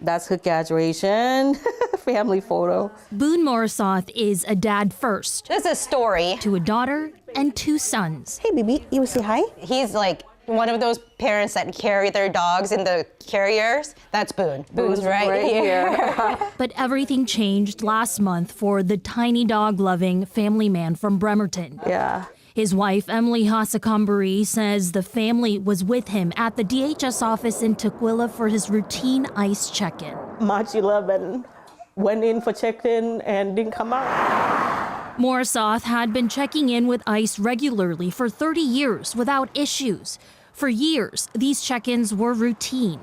That's her graduation family photo. Boone Morisoth is a dad first. This is a story. To a daughter and 2 sons. Hey, baby, you want to say hi? He's like one of those parents that carry their dogs in the carriers. That's Boone. Boone's right here. But everything changed last month for the tiny dog-loving family man from Bremerton. Yeah. His wife, Emily Hasakambari, says the family was with him at the DHS office in Tukwila for his routine ICE check-in. March 11, went in for check-in and didn't come out. Morisoth had been checking in with ICE regularly for 30 years without issues. For years, these check-ins were routine.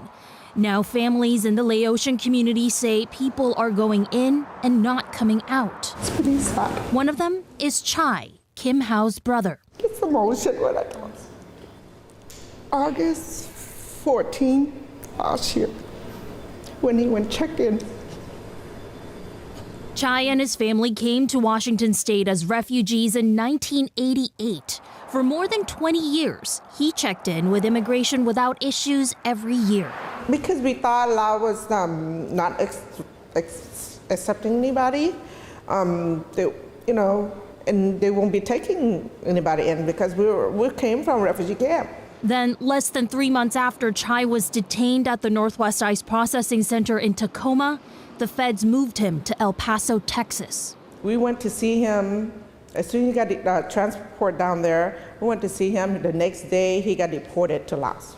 Now families in the Laotian community say people are going in and not coming out. It's pretty sad. One of them is Chai, Kim Howe's brother. It's emotion when I talk. August 14 last year, when he went check-in. Chai and his family came to Washington state as refugees in 1988. For more than 20 years, he checked in with immigration without issues every year. Because we thought Laos was not accepting anybody, and they won't be taking anybody in because we came from a refugee camp. Then, less than 3 months after Chai was detained at the Northwest ICE Processing Center in Tacoma, the feds moved him to El Paso, Texas. We went to see him. As soon as he got transport down there, we went to see him. The next day, he got deported to Laos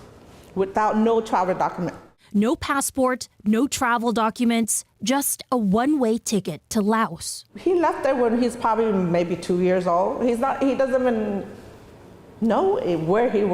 without no travel document. No passport, no travel documents, just a one-way ticket to Laos. He left there when he's probably maybe 2 years old. He doesn't even know where he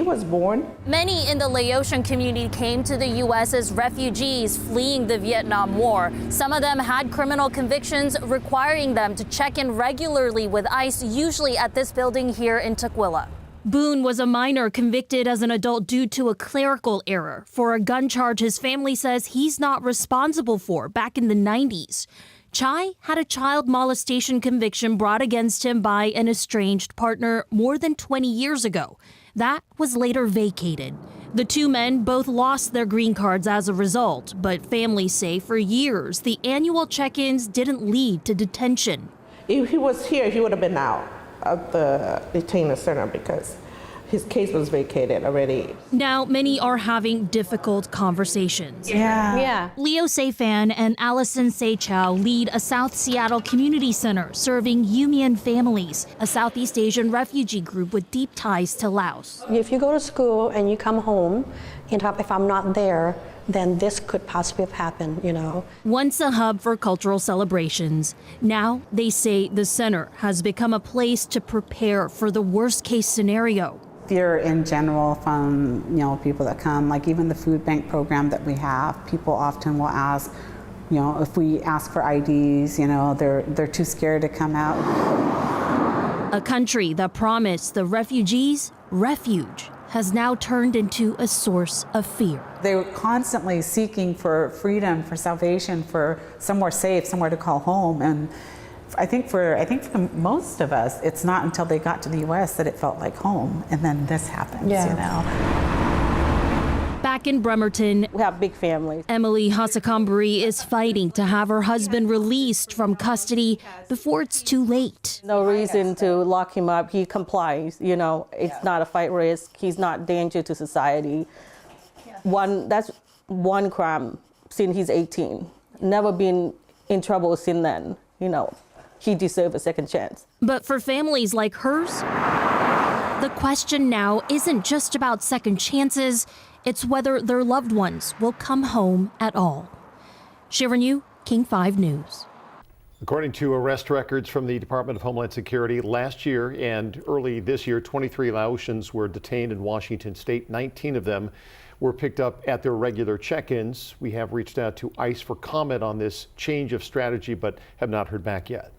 was born. Many in the Laotian community came to the U.S. as refugees fleeing the Vietnam War. Some of them had criminal convictions requiring them to check in regularly with ICE, usually at this building here in Tukwila. Boone was a minor convicted as an adult due to a clerical error for a gun charge his family says he's not responsible for back in the 90s. Chai had a child molestation conviction brought against him by an estranged partner more than 20 years ago. That was later vacated. The 2 men both lost their green cards as a result, but families say for years the annual check-ins didn't lead to detention. If he was here, he would have been out of the detained center because his case was vacated already. Now, many are having difficult conversations. Yeah. Leo Seifan and Allison Seichow lead a South Seattle community center serving Yumian families, a Southeast Asian refugee group with deep ties to Laos. If you go to school and you come home, if I'm not there, then this could possibly have happened, Once a hub for cultural celebrations, now they say the center has become a place to prepare for the worst case scenario. Fear in general from people that come, like even the food bank program that we have, people often will ask, if we ask for IDs, they're too scared to come out. A country that promised the refugees refuge has now turned into a source of fear. They were constantly seeking for freedom, for salvation, for somewhere safe, somewhere to call home. And I think for most of us, it's not until they got to the U.S. that it felt like home, and then this happens. Back in Bremerton, We have big families. Emily Hasakambari is fighting to have her husband released from custody before it's too late. No reason to lock him up. He complies. It's not a fight risk. He's not danger to society. That's one crime since he's 18. Never been in trouble since then. He deserves a second chance. But for families like hers, the question now isn't just about second chances, it's whether their loved ones will come home at all. Sharon Yu, King 5 News. According to arrest records from the Department of Homeland Security, last year and early this year, 23 Laotians were detained in Washington state. 19 of them were picked up at their regular check-ins. We have reached out to ICE for comment on this change of strategy, but have not heard back yet.